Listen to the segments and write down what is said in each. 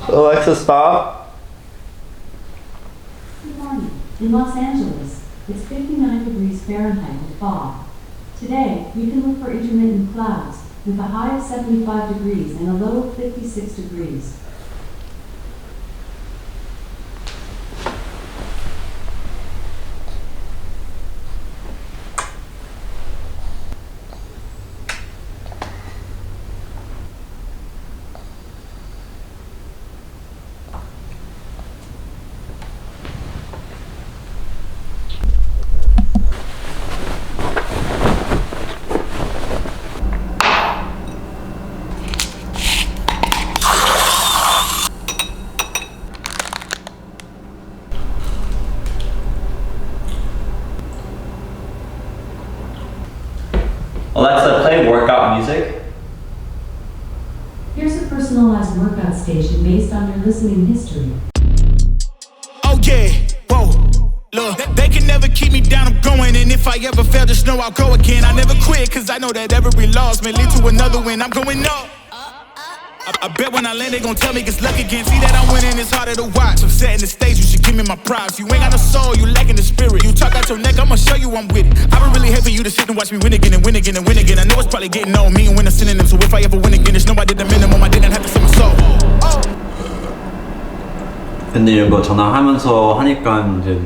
Alexa, stop. Good morning. In Los Angeles, it's 59 degrees Fahrenheit with fog. Today, you can look for intermittent clouds with a high of 75 degrees and a low of 56 degrees. Alexa, play workout music. Here's a personalized workout station based on your listening history. Oh yeah, whoa, look, they can never keep me down, I'm going. And if I ever fail, just know I'll go again. I never quit, cause I know that every loss may lead to another win. I'm going up. I bet when I land, they gon' tell me it's luck again. See that I'm winning, it's harder to watch. I'm setting the stage, you should give me my props. You ain't got no soul, you lacking the spirit. You talk out your neck, I'ma show you I'm with it. I would really hate for you to sit and watch me win again and win again and win again. I know it's probably getting on me and win a synonym. So if I ever win again, it's no I did the minimum. I didn't have to sell my soul. 근데 이런 거 전화하면서 하니까 이제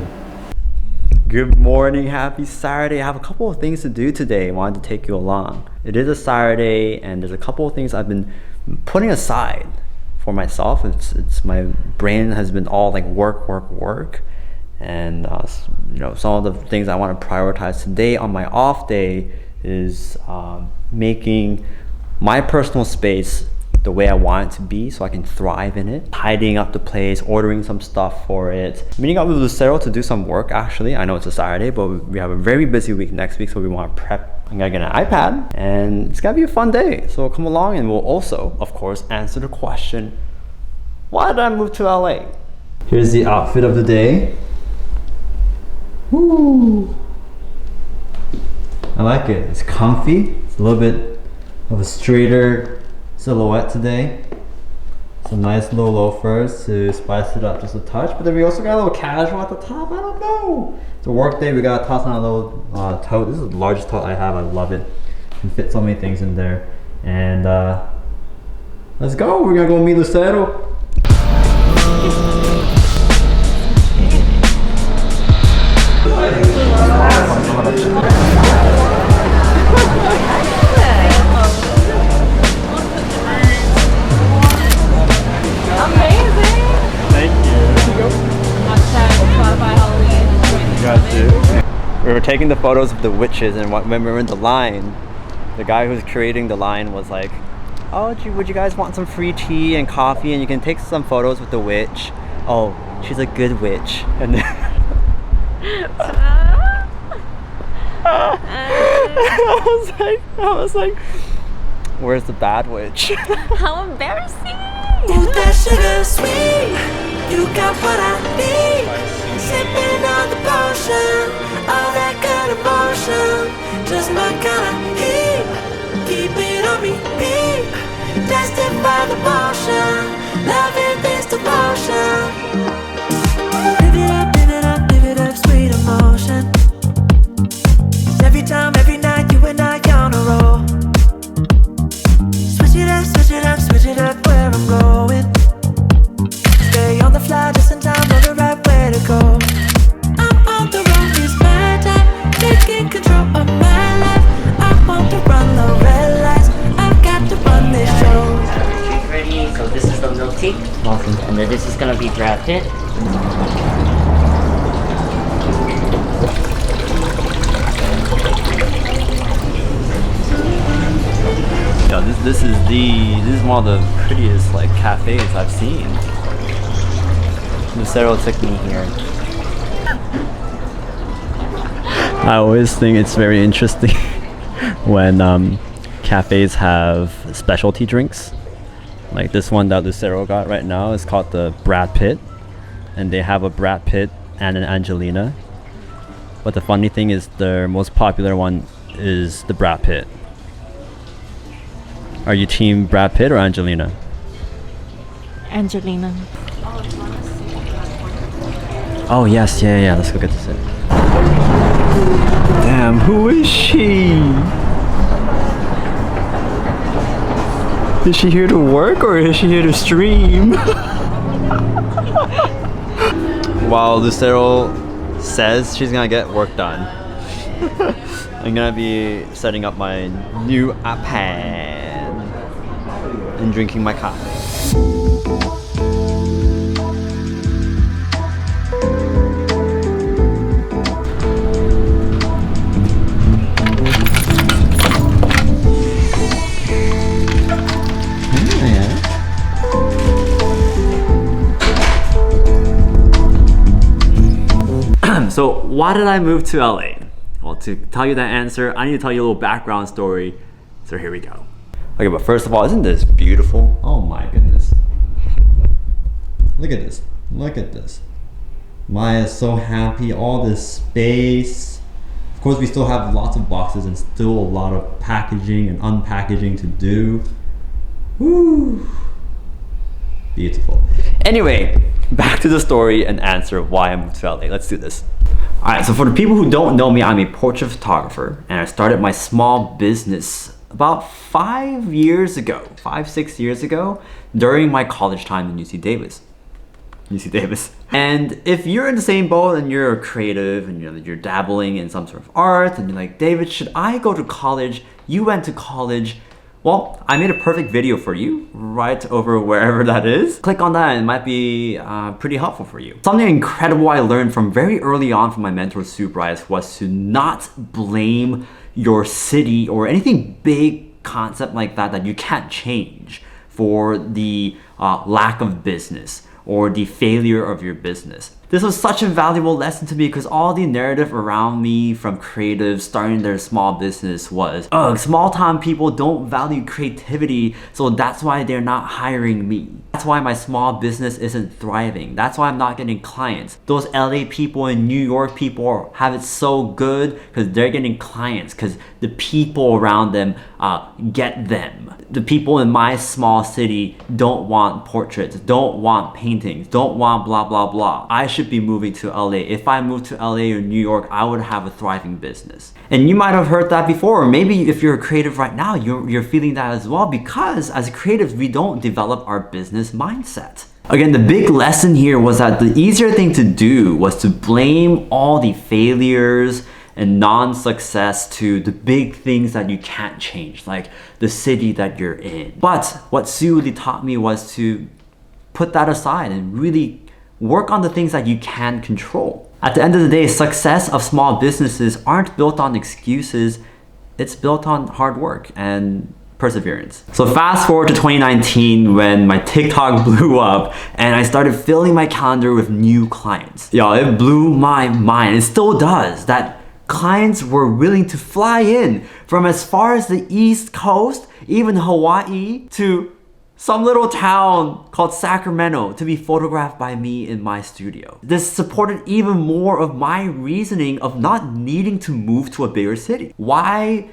Good morning, happy Saturday. I have a couple of things to do today. I wanted to take you along. It is a Saturday and there's a couple of things I've been putting aside for myself. It's my brain has been all like work, and you know, some of the things I want to prioritize today on my off day is making my personal space the way I want it to be so I can thrive in it. Tidying up the place, ordering some stuff for it. Meeting up with Lucero to do some work actually. I know it's a Saturday, but we have a very busy week next week, so we want to prep. I'm gonna get an iPad and it's gonna be a fun day. So come along and we'll also, of course, answer the question, why did I move to LA? Here's the outfit of the day. Woo! I like it. It's comfy. It's a little bit of a straighter silhouette today. Some nice little loafers to spice it up just a touch, but then we also got a little casual at the top. I don't know. It's a work day. We got to toss on a little tote. This is the largest tote I have. I love it. You can fit so many things in there. And let's go. We're gonna go meet Lucero. We were taking the photos of the witches, and when we were in the line, the guy who's creating the line was like, oh, would you guys want some free tea and coffee, and you can take some photos with the witch. Oh, she's a good witch. And then I was like, where's the bad witch? How embarrassing! Ooh, that sugar sweet, you got what I need. Sipping on the potion, all that good emotion, just my kind of heat. Keep it on repeat, tested by the motion, loving this devotion. Live it up, live it up, live it up, sweet emotion. 'Cause every time, every night, you and I on a roll. Switch it up, switch it up, switch it up where I'm going. Stay on the fly just in time, know the right way to go. I'm on the road, it's my time, taking control of my life. I want to run the red lights, I've got to run this show. She's ready, so this is the milk tea. Awesome. And then this is gonna be Brad Pitt. Yeah, this is one of the prettiest like cafes I've seen. Lucero took me here. I always think it's very interesting when cafes have specialty drinks. Like this one that Lucero got right now is called the Brad Pitt, and they have a Brad Pitt and an Angelina. But the funny thing is their most popular one is the Brad Pitt. Are you team Brad Pitt or Angelina? Angelina. Oh yes, yeah. Let's go get this in. Damn, who is she? Is she here to work or is she here to stream? While Lucero says she's gonna get work done, I'm gonna be setting up my new iPad and drinking my coffee. So why did I move to LA? Well, to tell you that answer, I need to tell you a little background story. So here we go. Okay, but first of all, isn't this beautiful? Oh my goodness. Look at this. Look at this. Maya's so happy, all this space. Of course, we still have lots of boxes and still a lot of packaging and unpackaging to do. Woo! Beautiful. Anyway, back to the story and answer of why I moved to LA. Let's do this. Alright, so for the people who don't know me, I'm a portrait photographer and I started my small business about 5 years ago, 6 years ago, during my college time in UC Davis. And if you're in the same boat and you're a creative and you're dabbling in some sort of art and you're like, David, should I go to college? You went to college. Well, I made a perfect video for you right over wherever that is. Click on that and it might be pretty helpful for you. Something incredible I learned from very early on from my mentor, Sue Bryce, was to not blame your city or anything big concept like that you can't change for the lack of business or the failure of your business. This was such a valuable lesson to me because all the narrative around me from creatives starting their small business was, oh, small town people don't value creativity, so that's why they're not hiring me. That's why my small business isn't thriving. That's why I'm not getting clients. Those LA people and New York people have it so good because they're getting clients because the people around them get them. The people in my small city don't want portraits, don't want paintings, don't want blah blah blah. I should be moving to LA. If I moved to LA or New York, I would have a thriving business. And you might have heard that before, or maybe if you're a creative right now, you're feeling that as well, because as creatives, we don't develop our business mindset. Again, the big lesson here was that the easier thing to do was to blame all the failures and non-success to the big things that you can't change, like the city that you're in. But what Sue really taught me was to put that aside and really work on the things that you can control. At the end of the day, success of small businesses aren't built on excuses, it's built on hard work and perseverance. So fast forward to 2019 when my TikTok blew up and I started filling my calendar with new clients. Yo, it blew my mind. It still does. That clients were willing to fly in from as far as the East Coast, even Hawaii, to some little town called Sacramento to be photographed by me in my studio. This supported even more of my reasoning of not needing to move to a bigger city. Why,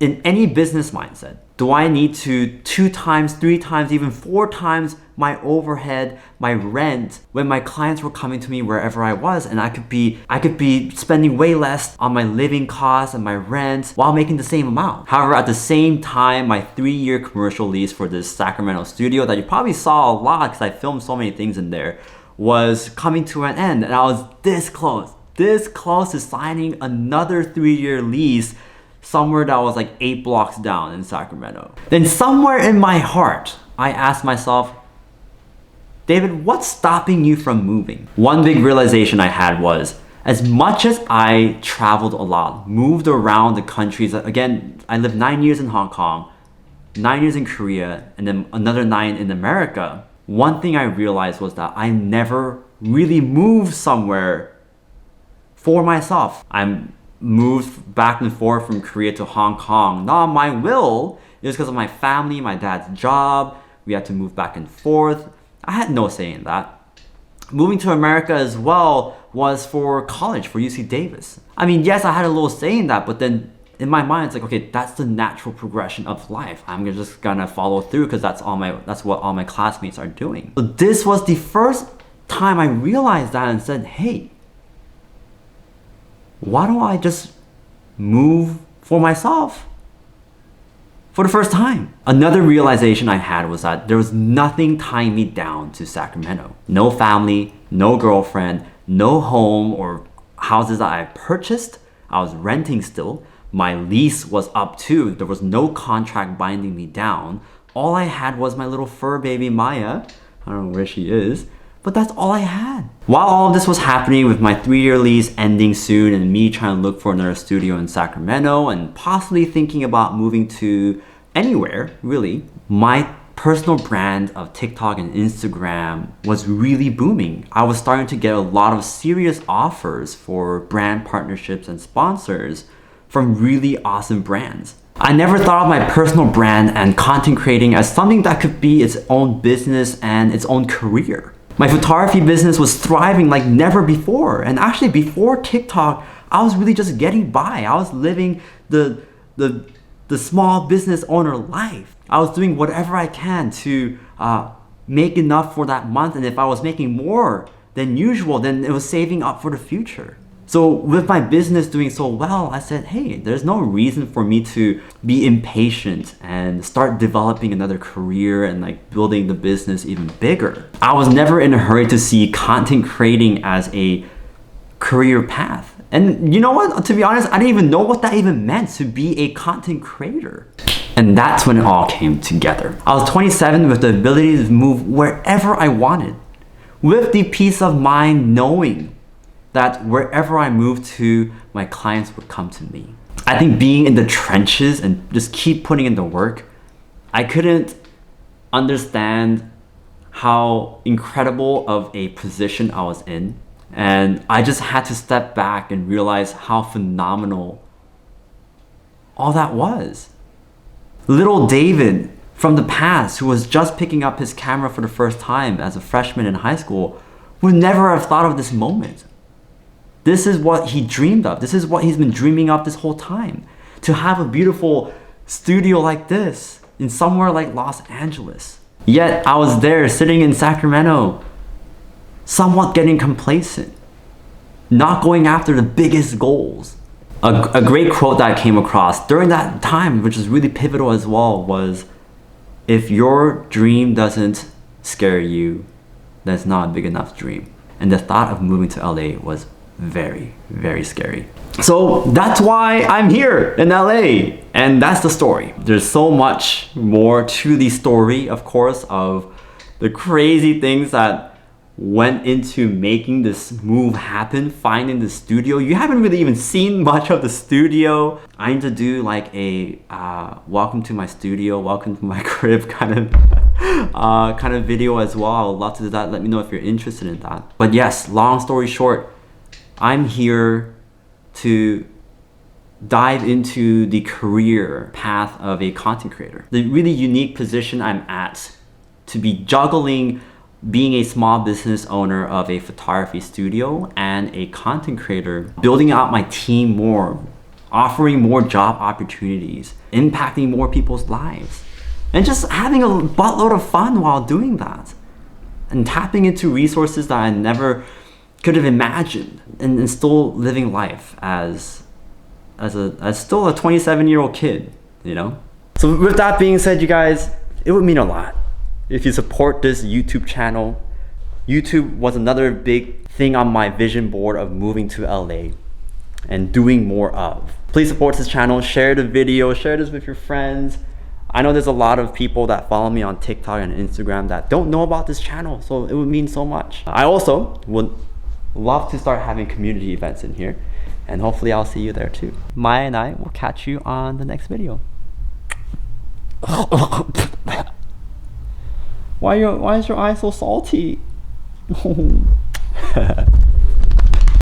in any business mindset, do I need to 2 times, 3 times, even 4 times my overhead, my rent, when my clients were coming to me wherever I was, and I could be spending way less on my living costs and my rent while making the same amount. However, at the same time, my 3-year commercial lease for this Sacramento studio that you probably saw a lot because I filmed so many things in there was coming to an end, and I was this close to signing another 3-year lease somewhere that was like 8 blocks down in Sacramento. Then somewhere in my heart, I asked myself, David, what's stopping you from moving? One big realization I had was, as much as I traveled a lot, moved around the countries, again, I lived 9 years in Hong Kong, 9 years in Korea, and then another 9 in America. One thing I realized was that I never really moved somewhere for myself. I moved back and forth from Korea to Hong Kong, not on my will. It was because of my family, my dad's job. We had to move back and forth. I had no say in that. Moving to America as well was for college, for UC Davis. I mean, yes, I had a little say in that, but then in my mind, it's like, okay, that's the natural progression of life. I'm just gonna follow through because that's what all my classmates are doing. So this was the first time I realized that and said, hey, why don't I just move for myself? For the first time. Another realization I had was that there was nothing tying me down to Sacramento. No family, no girlfriend, no home or houses that I purchased. I was renting still. My lease was up too. There was no contract binding me down. All I had was my little fur baby Maya. I don't know where she is, but that's all I had. While all of this was happening with my 3-year lease ending soon and me trying to look for another studio in Sacramento and possibly thinking about moving to anywhere, really, my personal brand of TikTok and Instagram was really booming. I was starting to get a lot of serious offers for brand partnerships and sponsors from really awesome brands. I never thought of my personal brand and content creating as something that could be its own business and its own career. My photography business was thriving like never before. And actually before TikTok, I was really just getting by. I was living the small business owner life. I was doing whatever I can to make enough for that month. And if I was making more than usual, then it was saving up for the future. So with my business doing so well, I said, hey, there's no reason for me to be impatient and start developing another career and like building the business even bigger. I was never in a hurry to see content creating as a career path. And you know what? To be honest, I didn't even know what that even meant, to be a content creator. And that's when it all came together. I was 27 with the ability to move wherever I wanted, with the peace of mind knowing that wherever I moved to, my clients would come to me. I think being in the trenches and just keep putting in the work, I couldn't understand how incredible of a position I was in. And I just had to step back and realize how phenomenal all that was. Little David from the past, who was just picking up his camera for the first time as a freshman in high school, would never have thought of this moment. This is what he dreamed of. This is what he's been dreaming of this whole time. To have a beautiful studio like this in somewhere like Los Angeles. Yet I was there sitting in Sacramento, somewhat getting complacent, not going after the biggest goals. A great quote that I came across during that time, which is really pivotal as well, was, if your dream doesn't scare you, that's not a big enough dream. And the thought of moving to LA was very, very scary. So that's why I'm here in LA, and that's the story. There's so much more to the story, of course, of the crazy things that went into making this move happen, finding the studio. You haven't really even seen much of the studio. I need to do like a welcome to my studio, welcome to my crib kind of video as well. I would love to do that. Let me know if you're interested in that. But yes, long story short, I'm here to dive into the career path of a content creator. The really unique position I'm at to be juggling being a small business owner of a photography studio and a content creator, building out my team more, offering more job opportunities, impacting more people's lives, and just having a buttload of fun while doing that, and tapping into resources that I never could have imagined, and still living life as still a 27-year-old kid, you know? So with that being said, you guys, it would mean a lot if you support this YouTube channel. YouTube was another big thing on my vision board of moving to LA and doing more of. Please support this channel, share the video, share this with your friends. I know there's a lot of people that follow me on TikTok and Instagram that don't know about this channel, so it would mean so much. I also would love to start having community events in here, and hopefully I'll see you there too. Maya and I will catch you on the next video. Why is your eye so salty?